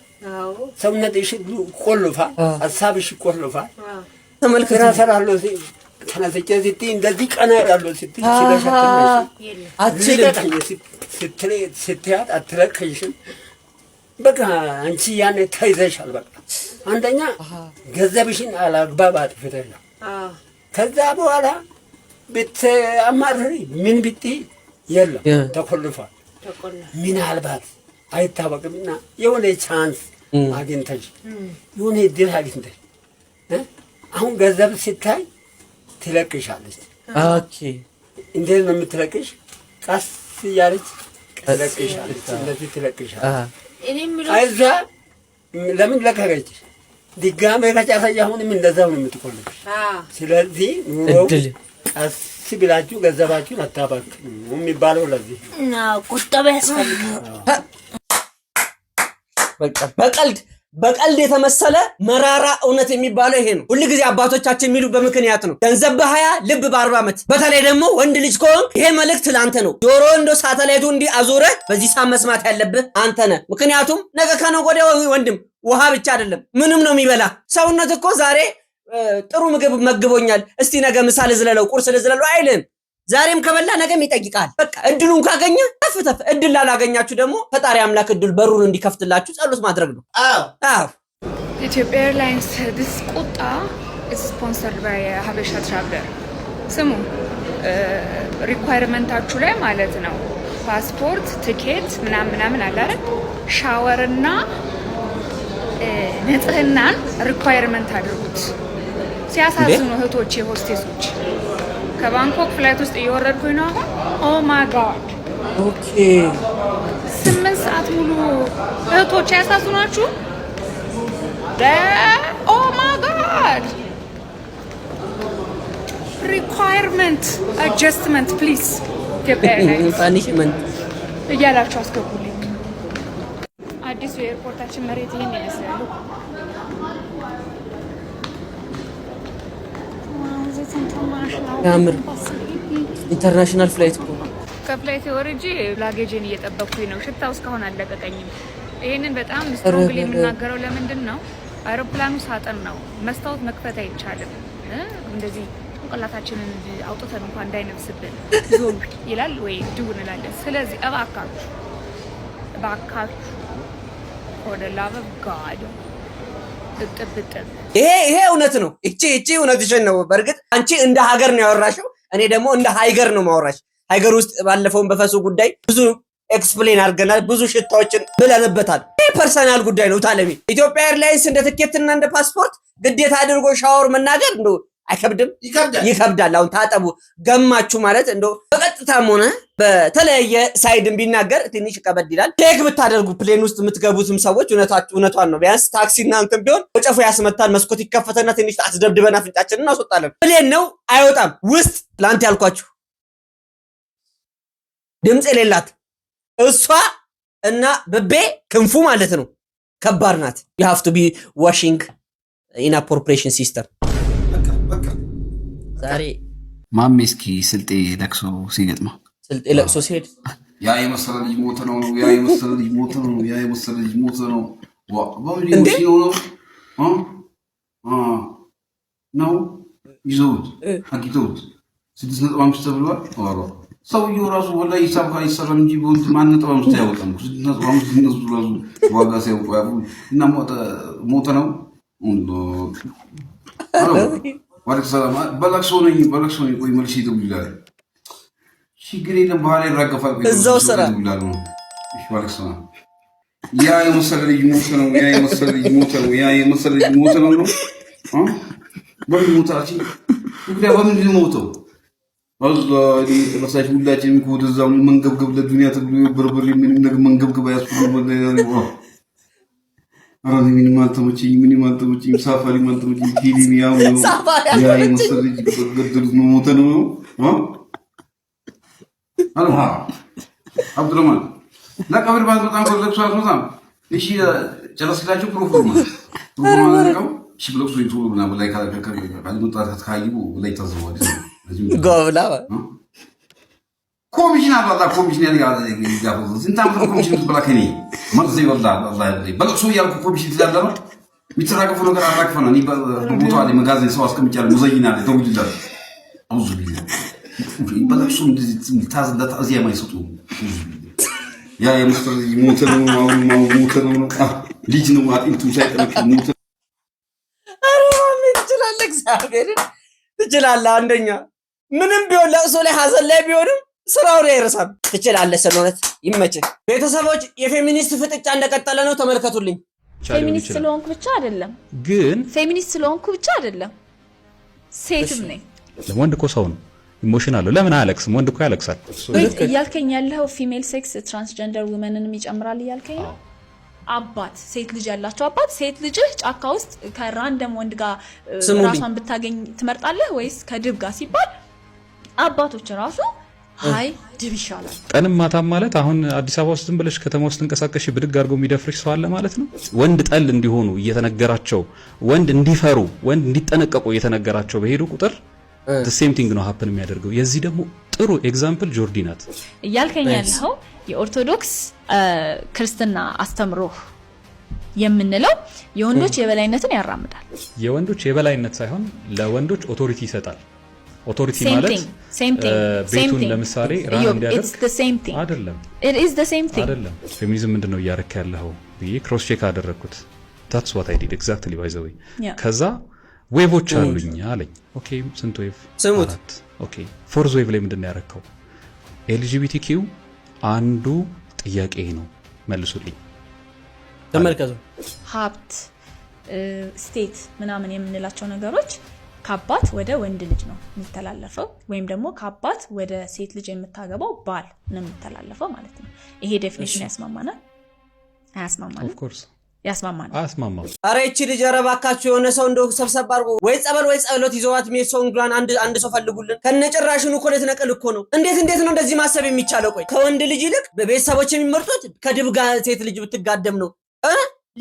Speaker 11: ሰውነትሽ ሁሉ ይቆልፋል። ሀሳብሽ ይቆልፋል። ተመልከራ ሰራለሁ ተነስቼ ስትይ እንደዚህ ቀና ያለው ስትይ ስትያት አትለቅሽም። በቃ አንቺ ያኔ ተይዘሻል። በቃ አንደኛ ገንዘብሽን አላግባብ አጥፍተሻል። ከዛ በኋላ ብትአማርሪ ምን ብትይ የለም ተቆልፏል። ምናልባት አይታወቅምና የሆነ ቻንስ አግኝተሽ የሆነ እድል አግኝተሽ አሁን ገንዘብ ስታይ ትለቅሻለች። ኦኬ እንዴት ነው የምትለቅሽ? ቀስ እያለች ትለቅሻለች። እንደዚህ ትለቅሻለች። አይዛ ለምን ለቀቀች? ድጋሜ ከጨረሰሽ አሁንም እንደዛው ነው የምትቆልፍሽ። ስለዚህ ኑሮው ቀስ ብላችሁ ገንዘባችሁን አታባክኑ የሚባለው ለዚህ ቁጠባ ያስፈልጋል።
Speaker 2: በቀልድ የተመሰለ መራራ እውነት የሚባለው ይሄ ነው። ሁሉ ጊዜ አባቶቻችን የሚሉ በምክንያት ነው። ገንዘብ በ20 ልብ በ40 ዓመት። በተለይ ደግሞ ወንድ ልጅ ከሆንክ ይሄ መልእክት ለአንተ ነው። ጆሮ እንደ ሳተላይቱ እንዲህ አዙረ በዚህ ሰዓት መስማት ያለብህ አንተ ነህ። ምክንያቱም ነገ ከነገ ወዲያ ወንድም ውሃ ብቻ አይደለም ምንም ነው የሚበላ። ሰውነት እኮ ዛሬ ጥሩ ምግብ መግቦኛል፣ እስቲ ነገ ምሳ ልዝለለው፣ ቁርስ ልዝለለው አይልም። ዛሬም ከበላ ነገም ይጠይቃል። በቃ እድሉን ካገኘ ተፍተፍ፣ እድል ላላገኛችሁ ደግሞ ፈጣሪ አምላክ እድል በሩን እንዲከፍትላችሁ ጸሎት ማድረግ ነው።
Speaker 4: ኢትዮጵያ ኤርላይንስ this ቁጣ is sponsored by ሀበሻ ትራቨለር። ስሙ ሪኳየርመንታችሁ ላይ ማለት ነው ፓስፖርት፣ ቲኬት ምናምን አለ አይደል? ሻወርና ንጽህናን ሪኳየርመንት አድርጉት። ሲያሳዝኑ እህቶቼ ሆስቴሶች ከባንኮክ ፍላይት ውስጥ እየወረድኩኝ ነው አሁን። ኦ ማይ ጋድ ኦኬ 8 ሰዓት ሙሉ እህቶቼ ያሳዝኗችሁ። ኦ ማይ ጋድ ሪኳየርመንት አጀስትመንት ፕሊዝ ኢትዮጵያ ኤርላይንስ ፓኒሽመንት እያላችሁ አስገቡልኝ። አዲሱ የኤርፖርታችን መሬት ይሄን ይመስላል።
Speaker 2: ያምር ኢንተርናሽናል ፍላይት እኮ
Speaker 4: ከፍላይት ወርጄ ላጌጅን እየጠበቅኩኝ ነው። ሽታው እስካሁን አለቀቀኝም። ይሄንን በጣም ስትሮንግሊ የምናገረው ለምንድን ነው? አውሮፕላኑ ሳጥን ነው፣ መስታወት መክፈት አይቻልም። እንደዚህ ጭንቅላታችንን አውጥተን እንኳን እንዳይነፍስብን ዞም ይላል ወይ ድው እንላለን። ስለዚህ እባካችሁ for the love of God
Speaker 2: ይሄ እውነት ነው። እቺ እውነትሽን ነው። በርግጥ አንቺ እንደ ሀገር ነው ያወራሽው፣ እኔ ደግሞ እንደ ሃይገር ነው ማወራሽ። ሃይገር ውስጥ ባለፈውን በፈሱ ጉዳይ ብዙ ኤክስፕሌን አድርገናል፣ ብዙ ሽታዎችን ብለንበታል። ይሄ ፐርሰናል ጉዳይ ነው። ታለሚ ኢትዮጵያ ኤርላይንስ እንደ ትኬትና እንደ ፓስፖርት ግዴታ አድርጎ ሻወር መናገር እንደው አይከብድም? ይከብዳል። አሁን ታጠቡ ገማችሁ ማለት እንደው በቀጥታም ሆነ በተለያየ ሳይድም ቢናገር ትንሽ ከበድ ይላል። ቼክ ብታደርጉ ፕሌን ውስጥ የምትገቡትም ሰዎች እውነቷን ነው። ቢያንስ ታክሲና እንትን ቢሆን ወጨፎ ያስመታል፣ መስኮት ይከፈተና ትንሽ አስደብድበን አፍንጫችንን እናስወጣለን። ፕሌን ነው አይወጣም። ውስጥ ፕላንት ያልኳችሁ ድምፅ የሌላት እሷ እና በቤ ክንፉ ማለት ነው። ከባድ ናት። you have to be washing in appropriation system። ዛሬ
Speaker 12: ማሜ እስኪ ስልጤ ለቅሶ ሲገጥመው
Speaker 2: ስልጤ ለቅሶ ሲሄድ
Speaker 12: ያ የመሰለ ልጅ ሞተ ነው፣ ያ የመሰለ ልጅ ሞተ ነው፣ ያ የመሰለ ልጅ ሞተ ነው። እንዴ ነው ይዘውት አግኝተውት 6.5 ተብሏል። አዎ ሰውየው ራሱ ወላሂ ሂሳብ ካልሰራ እንጂ ቦልት ማን ነጥብ 5 ያወጣም 6.5 እንደሱ ራሱ ዋጋ ሲያውቁ ያፉ እና ሞተ ነው ወልክ ሰላም በለቅሶ ነኝ ቆይ መልስ ይደውላል። ችግር የለም በኋላ ይራገፋል።
Speaker 2: እዛው ስራ
Speaker 12: ይደውላል። እሺ ወልክ ሰላም ያ የመሰለ ልጅ ሞተ ነው፣ ያ የመሰለ ልጅ ሞተ ነው፣ ያ የመሰለ ልጅ ሞተ ነው ነው በል ሞታችን ምክንያቱም በምንድን ነው የሞተው? አላህ ለሳሽ ሁላችንም እኮ ወደዛው መንገብገብ ለዱንያ ተብሎ በርበሬ ምንም ነገር መንገብገብ አያስፈልግም። አራኒ ምንም አልተመቸኝም ሳፋሪ አልተመቸኝም ፊልም ያው ነው ያ የመሰለ ልጅ ገደሉት ነው ሞተ ነው አልሃ አብዱራህማን ለቀብር ባዝ በጣም ኮለክሱ አስመጣም እሺ ጨረስላችሁ ፕሮግራም ነው እሺ ብሎክ ሶይቱ እና በላይ ካልመጣት ካይቡ በላይ ተዘዋል
Speaker 2: ጎብላ
Speaker 12: ኮሚሽን አባላ ኮሚሽን ያለው ያለው እንታም ኮሚሽን ብላከኒ ማለት ዘይ ወላ አላህ ያለኝ በለቅሶ ያልኩ ኮሚሽን ትላለህ የሚተራቀፉ ነገር አራክፈና እኔ በቦታው ላይ መጋዘን ሰው አስቀምጫለሁ ሙዘይና ላይ ተውጅላል አውዙ ቢላ በለቅሶ እንደዚህ ታዝለት አዚያ ማይሰጡ ያ የምስተር ሞተ ነው ልጅ ነው አጥንቱ ሳይጠረቅ ሞተ
Speaker 2: ትችላለህ። አንደኛ ምንም ቢሆን ለቅሶ ላይ ሀዘን ላይ ቢሆንም ስራውን አይረሳም። ትችላለህ። ስለሆነት ይመችህ። ቤተሰቦች የፌሚኒስት ፍጥጫ እንደቀጠለ ነው። ተመልከቱልኝ።
Speaker 4: ፌሚኒስት ስለሆንኩ ብቻ አይደለም ሴትም ነኝ።
Speaker 13: ወንድ እኮ ሰው ነው፣ ኢሞሽን አለው። ለምን አያለቅስም? ወንድ እኮ ያለቅሳል።
Speaker 4: እያልከኝ ያለው ፊሜል ሴክስ ትራንስጀንደር ውመንንም ይጨምራል እያልከኝ ነው? አባት ሴት ልጅ ያላቸው አባት ሴት ልጅህ ጫካ ውስጥ ከራንደም ወንድ ጋር ራሷን ብታገኝ ትመርጣለህ ወይስ ከድብ ጋር ሲባል አባቶች ራሱ አይ ድብ ይሻላል።
Speaker 13: ቀንም ማታም ማለት አሁን አዲስ አበባ ውስጥ ዝም ብለሽ ከተማ ውስጥ እንቀሳቀሽ ብድግ አድርጎ የሚደፍርሽ ሰው አለ ማለት ነው። ወንድ ጠል እንዲሆኑ እየተነገራቸው፣ ወንድ እንዲፈሩ፣ ወንድ እንዲጠነቀቁ እየተነገራቸው በሄዱ ቁጥር the same thing ነው happen የሚያደርገው። የዚህ ደግሞ ጥሩ ኤግዛምፕል ጆርዲ ናት።
Speaker 4: እያልከኝ ያለው የኦርቶዶክስ ክርስትና አስተምሮ የምንለው የወንዶች የበላይነትን ያራምዳል።
Speaker 13: የወንዶች የበላይነት ሳይሆን ለወንዶች ኦቶሪቲ ይሰጣል። ኦቶሪቲ ማለት ቤቱን ለምሳሌ ራን እንዲያደርግ አይደለም። አይደለም። ፌሚኒዝም ምንድነው እያረካ ያለው ብዬ ክሮስ ቼክ አደረኩት። that's what I did exactly by the way ከዛ ዌቮች አሉኝ አለኝ። ኦኬ ስንት ዌቭ?
Speaker 2: ስሙት።
Speaker 13: ኦኬ ፎርዝ ዌቭ ላይ ምንድነው ያረካው? ኤልጂቢቲኪ አንዱ ጥያቄ ነው፣ መልሱልኝ።
Speaker 2: ተመልከቱ።
Speaker 4: ሀብት፣ ስቴት ምናምን የምንላቸው ነገሮች ከአባት ወደ ወንድ ልጅ ነው የሚተላለፈው፣ ወይም ደግሞ ከአባት ወደ ሴት ልጅ የምታገባው ባል ነው የሚተላለፈው ማለት ነው። ይሄ ዴፊኒሽን ያስማማናል? አያስማማንም?
Speaker 13: ኦፍ ኮርስ
Speaker 4: ያስማማናል።
Speaker 13: አያስማማም።
Speaker 2: ኧረ እቺ ልጅ ኧረ እባካችሁ የሆነ ሰው እንደው ሰብሰብ አድርጎ ወይ ጸበል ወይ ጸሎት ይዘዋት ሜሶን ግላን አንድ ሰው ፈልጉልን። ከነጭራሽኑ እኮ ልትነቀል እኮ ነው። እንዴት ነው እንደዚህ ማሰብ የሚቻለው? ቆይ ከወንድ ልጅ ይልቅ በቤተሰቦች የሚመርጡት ከድብ ጋር ሴት ልጅ ብትጋደም ነው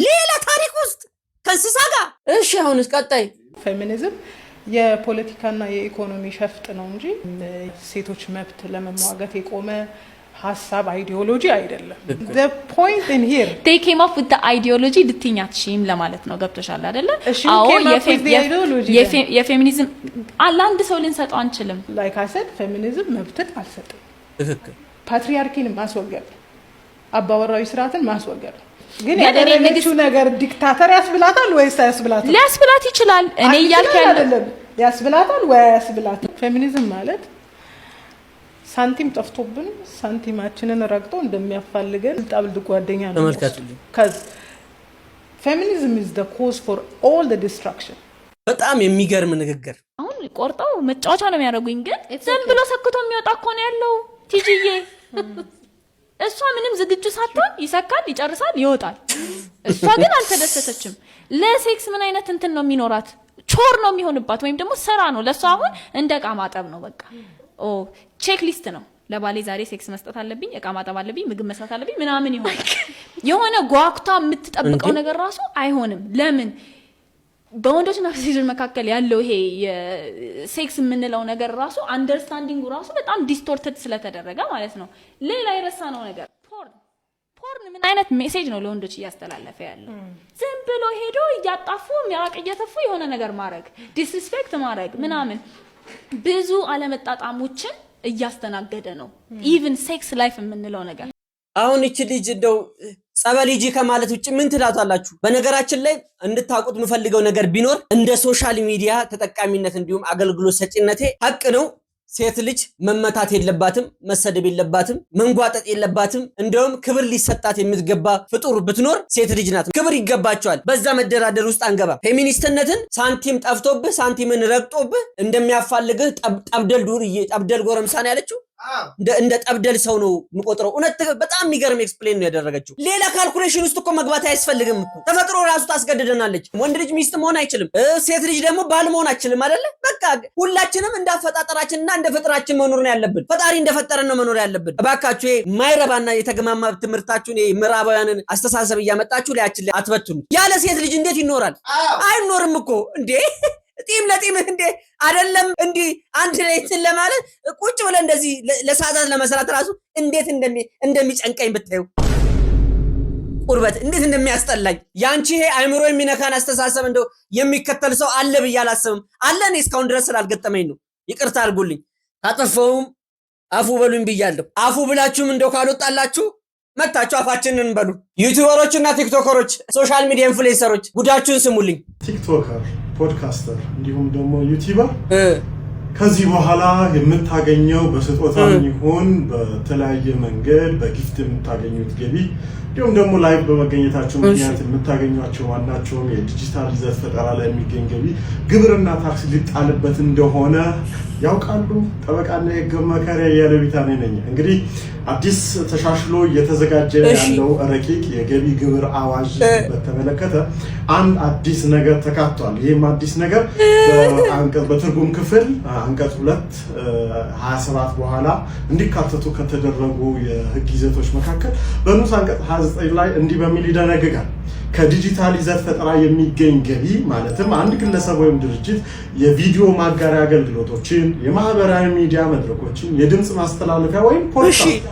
Speaker 2: ሌላ ታሪክ ውስጥ ከእንስሳ ጋር። እሺ አሁንስ ቀጣይ
Speaker 14: ፌሚኒዝም የፖለቲካና የኢኮኖሚ ሸፍጥ ነው እንጂ ሴቶች መብት ለመሟገት የቆመ ሀሳብ አይዲዮሎጂ አይደለም። the point in here
Speaker 4: they came up with the ideology ልትኛትሽም ለማለት ነው። ገብቶሻል አይደለ? አዎ የፌሚኒዝም ለአንድ ሰው ልንሰጠው አንችልም።
Speaker 14: like I said ፌሚኒዝም መብትን አልሰጠም።
Speaker 2: ትክክል።
Speaker 14: ፓትሪያርኪን ማስወገድ፣ አባወራዊ ስርዓትን ማስወገድ። ግን ያደረገችው ነገር ዲክታተር ያስብላታል ወይስ አያስብላትም?
Speaker 4: ሊያስብላት ይችላል። እኔ እያልኩ
Speaker 14: አይደለም ያስብላታል ወይ አያስብላትም። ፌሚኒዝም ማለት ሳንቲም ጠፍቶብን ሳንቲማችንን ረግጦ እንደሚያፋልገን ጣብልድ ጓደኛ ነው።
Speaker 2: ተመልከቱልኝ።
Speaker 14: cuz feminism is the cause for all the destruction።
Speaker 2: በጣም የሚገርም ንግግር።
Speaker 4: አሁን ቆርጠው መጫወቻ ነው የሚያደርጉኝ፣ ግን ዝም ብሎ ሰክቶ የሚወጣ እኮ ነው ያለው። ቲጂዬ እሷ ምንም ዝግጁ ሳትሆን ይሰካል፣ ይጨርሳል፣ ይወጣል። እሷ ግን አልተደሰተችም። ለሴክስ ምን አይነት እንትን ነው የሚኖራት? ቾር ነው የሚሆንባት፣ ወይም ደግሞ ስራ ነው ለሷ። አሁን እንደ ዕቃ ማጠብ ነው በቃ። ቼክ ሊስት ነው። ለባሌ ዛሬ ሴክስ መስጠት አለብኝ፣ ዕቃ ማጠብ አለብኝ፣ ምግብ መስራት አለብኝ ምናምን ይሆናል። የሆነ ጓጉታ የምትጠብቀው ነገር ራሱ አይሆንም። ለምን? በወንዶችና በሴቶች መካከል ያለው ይሄ የሴክስ የምንለው ነገር ራሱ አንደርስታንዲንጉ ራሱ በጣም ዲስቶርትድ ስለተደረገ ማለት ነው። ሌላ የረሳነው ነገር ፖርን ምን አይነት ሜሴጅ ነው ለወንዶች እያስተላለፈ ያለው? ዝም ብሎ ሄዶ እያጣፉ ሚራቅ እየተፉ የሆነ ነገር ማድረግ፣ ዲስሪስፔክት ማድረግ ምናምን ብዙ አለመጣጣሞችን እያስተናገደ ነው። ኢቭን ሴክስ ላይፍ የምንለው ነገር
Speaker 2: አሁን እቺ ልጅ እንደው ጸበል ሂጂ ከማለት ውጭ ምን ትላታላችሁ? በነገራችን ላይ እንድታውቁት የምፈልገው ነገር ቢኖር እንደ ሶሻል ሚዲያ ተጠቃሚነት እንዲሁም አገልግሎት ሰጪነቴ ሀቅ ነው። ሴት ልጅ መመታት የለባትም፣ መሰደብ የለባትም፣ መንጓጠጥ የለባትም። እንደውም ክብር ሊሰጣት የሚገባ ፍጡር ብትኖር ሴት ልጅ ናት። ክብር ይገባቸዋል። በዛ መደራደር ውስጥ አንገባ። ፌሚኒስትነትን ሳንቲም ጠፍቶብህ ሳንቲምን ረግጦብህ እንደሚያፋልግህ ጠብደል ዱርዬ ጠብደል ጎረምሳን ያለችው እንደ ጠብደል ሰው ነው የምቆጥረው። እውነት በጣም የሚገርም ኤክስፕሌን ነው ያደረገችው። ሌላ ካልኩሌሽን ውስጥ እኮ መግባት አያስፈልግም እኮ ተፈጥሮ ራሱ ታስገድደናለች። ወንድ ልጅ ሚስት መሆን አይችልም፣ ሴት ልጅ ደግሞ ባል መሆን አይችልም አይደለ? በቃ ሁላችንም እንዳፈጣጠራችንና እንደ ፍጥራችን መኖር ነው ያለብን። ፈጣሪ እንደፈጠረን ነው መኖር ያለብን። እባካችሁ ማይረባና የተገማማ ትምህርታችሁን ምዕራባውያንን አስተሳሰብ እያመጣችሁ ላያችን ላይ አትበትኑ። ያለ ሴት ልጅ እንዴት ይኖራል? አይኖርም እኮ እንዴ! ጢም ለጢም እንዴ አይደለም እንዴ አንድ ላይ ለማለት ቁጭ ብለ እንደዚህ ለሰዓታት ለመስራት ራሱ እንዴት እንደሚጨንቀኝ ብታዩ፣ ቁርበት እንዴት እንደሚያስጠላኝ። ያንቺ ይሄ አይምሮ የሚነካን አስተሳሰብ እንደው የሚከተል ሰው አለ ብዬ አላስብም። አለ እኔ እስካሁን ድረስ ስላልገጠመኝ ነው። ይቅርታ አድርጉልኝ፣ ካጠፋውም አፉ በሉኝ ብያለሁ። አፉ ብላችሁም እንደው ካልወጣላችሁ መታችሁ አፋችንን በሉ። ዩቲዩበሮች እና ቲክቶከሮች፣ ሶሻል ሚዲያ ኢንፍሉዌንሰሮች ጉዳችሁን ስሙልኝ።
Speaker 15: ቲክቶከር፣ ፖድካስተር እንዲሁም ደግሞ ዩቲዩበር ከዚህ በኋላ የምታገኘው በስጦታም ይሁን በተለያየ መንገድ በጊፍት የምታገኙት ገቢ እንዲሁም ደግሞ ላይቭ በመገኘታቸው ምክንያት የምታገኟቸው ዋናቸውም የዲጂታል ይዘት ፈጠራ ላይ የሚገኝ ገቢ ግብርና ታክስ ሊጣልበት እንደሆነ ያውቃሉ? ጠበቃና የህግ መካሪያ ያለቢታ ነኝ። እንግዲህ አዲስ ተሻሽሎ እየተዘጋጀ ያለው ረቂቅ የገቢ ግብር አዋጅ በተመለከተ አንድ አዲስ ነገር ተካቷል። ይህም አዲስ ነገር በትርጉም ክፍል አንቀጽ 227 በኋላ እንዲካተቱ ከተደረጉ የህግ ይዘቶች መካከል በንዑስ አንቀጽ 29 ላይ እንዲህ በሚል ይደነግጋል። ከዲጂታል ይዘት ፈጠራ የሚገኝ ገቢ ማለትም አንድ ግለሰብ ወይም ድርጅት የቪዲዮ ማጋሪያ አገልግሎቶችን፣ የማህበራዊ ሚዲያ መድረኮችን፣ የድምጽ ማስተላለፊያ ወይም ፖድካስት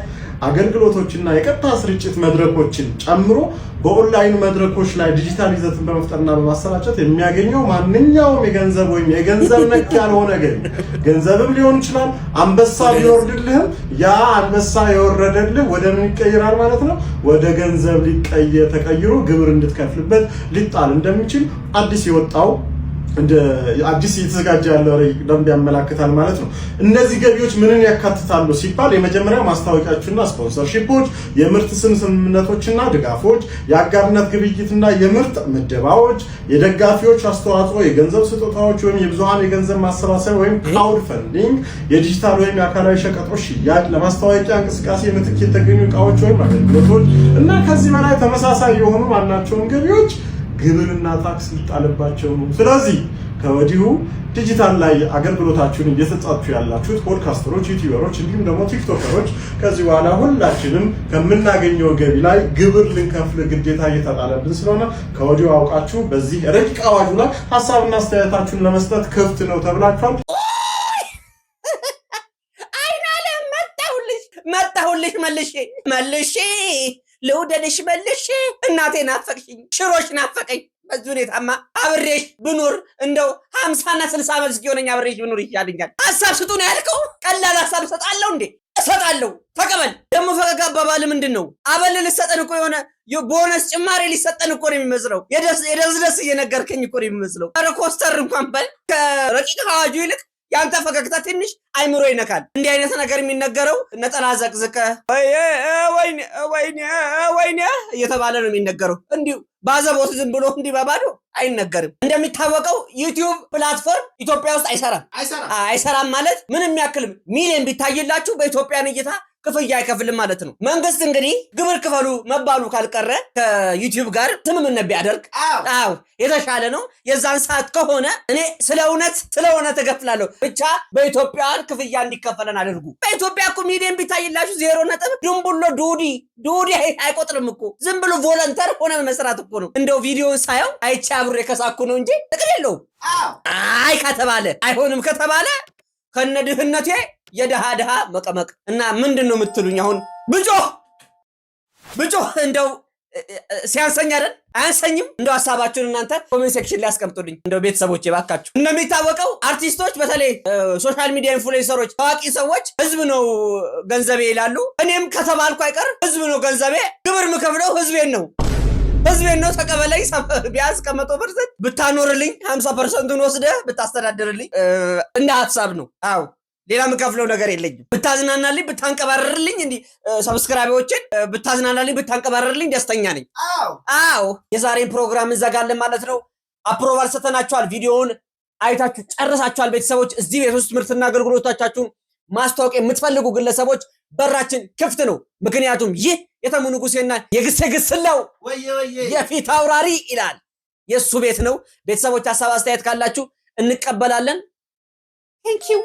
Speaker 15: አገልግሎቶችና የቀጥታ ስርጭት መድረኮችን ጨምሮ በኦንላይን መድረኮች ላይ ዲጂታል ይዘትን በመፍጠርና በማሰራጨት የሚያገኘው ማንኛውም የገንዘብ ወይም የገንዘብ ነክ ያልሆነ ገቢ ገንዘብም ሊሆን ይችላል። አንበሳ ቢወርድልህም ያ አንበሳ የወረደልህ ወደ ምን ይቀየራል ማለት ነው? ወደ ገንዘብ ተቀይሮ ግብር እንድትከፍልበት ሊጣል እንደሚችል አዲስ የወጣው አዲስ የተዘጋጀ ያለው ደንብ ያመለክታል ማለት ነው። እነዚህ ገቢዎች ምንን ያካትታሉ ሲባል የመጀመሪያው ማስታወቂያዎችና ስፖንሰርሺፖች፣ የምርት ስምምነቶችና ድጋፎች፣ የአጋርነት ግብይትና የምርት ምደባዎች፣ የደጋፊዎች አስተዋጽኦ፣ የገንዘብ ስጦታዎች ወይም የብዙሃን የገንዘብ ማሰባሰብ ወይም ክራውድ ፈንዲንግ፣ የዲጂታል ወይም የአካላዊ ሸቀጦች ሽያጭ፣ ለማስታወቂያ እንቅስቃሴ ምትክ የተገኙ ዕቃዎች ወይም አገልግሎቶች እና ከዚህ በላይ ተመሳሳይ የሆኑ ማናቸውም ገቢዎች ግብርና ታክስ ሊጣልባቸው ነው። ስለዚህ ከወዲሁ ዲጂታል ላይ አገልግሎታችሁን እየሰጣችሁ ያላችሁት ፖድካስተሮች፣ ዩቲዩበሮች እንዲሁም ደግሞ ቲክቶከሮች ከዚህ በኋላ ሁላችንም ከምናገኘው ገቢ ላይ ግብር ልንከፍል ግዴታ እየተጣለብን ስለሆነ ከወዲሁ አውቃችሁ በዚህ ረቂቅ አዋጁ ላይ ሀሳብና አስተያየታችሁን ለመስጠት ክፍት ነው ተብላችኋል።
Speaker 2: መጣሁልሽ መልሼ ልውደድሽ መልሼ እናቴ ናፈቅሽኝ፣ ሽሮሽ ናፈቀኝ። በዚህ ሁኔታማ አብሬሽ ብኑር እንደው 50 እና 60 ዓመት እስኪሆነኝ አብሬሽ ብኑር ይሻለኛል። ሀሳብ ስጡ ነው ያልከው? ቀላል ሀሳብ እሰጣለሁ እንዴ? እሰጣለሁ። ተቀበል። ደግሞ ፈገግ አባባል ምንድን ነው? አበል ልሰጠን እኮ የሆነ ቦነስ ጭማሬ ሊሰጠን እኮ ነው የሚመስለው። የደስ እየነገርከኝ እኮ ነው የሚመስለው። ኧረ ኮስተር እንኳን በል። ከረቂቅ አዋጁ ይልቅ ያንተ ፈገግታ ትንሽ አይምሮ ይነካል። እንዲህ አይነት ነገር የሚነገረው ነጠላ ዘቅዝቀ ወይኔ እየተባለ ነው የሚነገረው። እንዲሁ ባዘቦት ዝም ብሎ እንዲህ በባዶ አይነገርም። እንደሚታወቀው ዩቲዩብ ፕላትፎርም ኢትዮጵያ ውስጥ አይሰራም ማለት ምንም ያክል ሚሊዮን ቢታይላችሁ በኢትዮጵያን እይታ ክፍያ አይከፍልም ማለት ነው። መንግስት እንግዲህ ግብር ክፈሉ መባሉ ካልቀረ ከዩቲዩብ ጋር ስምምነት ቢያደርግ የተሻለ ነው። የዛን ሰዓት ከሆነ እኔ ስለ እውነት እከፍላለሁ። ብቻ በኢትዮጵያን ክፍያ እንዲከፈለን አድርጉ። በኢትዮጵያ እኮ ሚሊዮን ቢታይላችሁ 0 ድንቡሎ ዱዲ አይቆጥርም እኮ ዝም ብሎ ቮለንተር ሆነ መስራት እኮ ነው። እንደው ቪዲዮን ሳየው አይቻ አብሬ ከሳኩ ነው እንጂ ጥቅም የለውም። ከተባለ አይሆንም ከተባለ ከነድህነቴ የደሃ መቀመቅ እና ምንድነው የምትሉኝ? አሁን ብጮህ እንደው ሲያንሰኝ አይደል? አያንሰኝም? እንደው ሐሳባችሁን እናንተ ኮሜንት ሴክሽን ላይ አስቀምጡልኝ። እንደው ቤተሰቦቼ ባካችሁ። እንደሚታወቀው አርቲስቶች፣ በተለይ ሶሻል ሚዲያ ኢንፍሉዌንሰሮች፣ ታዋቂ ሰዎች ህዝብ ነው ገንዘቤ ይላሉ። እኔም ከተባልኩ አይቀር ህዝብ ነው ገንዘቤ፣ ግብር የምከፍለው ህዝቤን ነው ተቀበለኝ። ቢያንስ ከ100% ብታኖርልኝ 50%ን ወስደህ ብታስተዳድርልኝ እንደ ሐሳብ ነው። ሌላ የምከፍለው ነገር የለኝም። ብታዝናናልኝ ብታንቀባረርልኝ እንዲህ ሰብስክራይበሮችን ብታዝናናልኝ ብታንቀባረርልኝ ደስተኛ ነኝ። አዎ የዛሬን ፕሮግራም እንዘጋለን ማለት ነው። አፕሮቫል ሰተናችኋል። ቪዲዮውን አይታችሁ ጨርሳችኋል። ቤተሰቦች እዚህ ቤት ውስጥ ምርትና አገልግሎቶቻችሁን ማስታወቅ የምትፈልጉ ግለሰቦች በራችን ክፍት ነው። ምክንያቱም ይህ የተሙ ንጉሴና የግስላው የፊት አውራሪ ይላል የሱ ቤት ነው። ቤተሰቦች ሐሳብ አስተያየት ካላችሁ እንቀበላለን። ቴንክ ዩ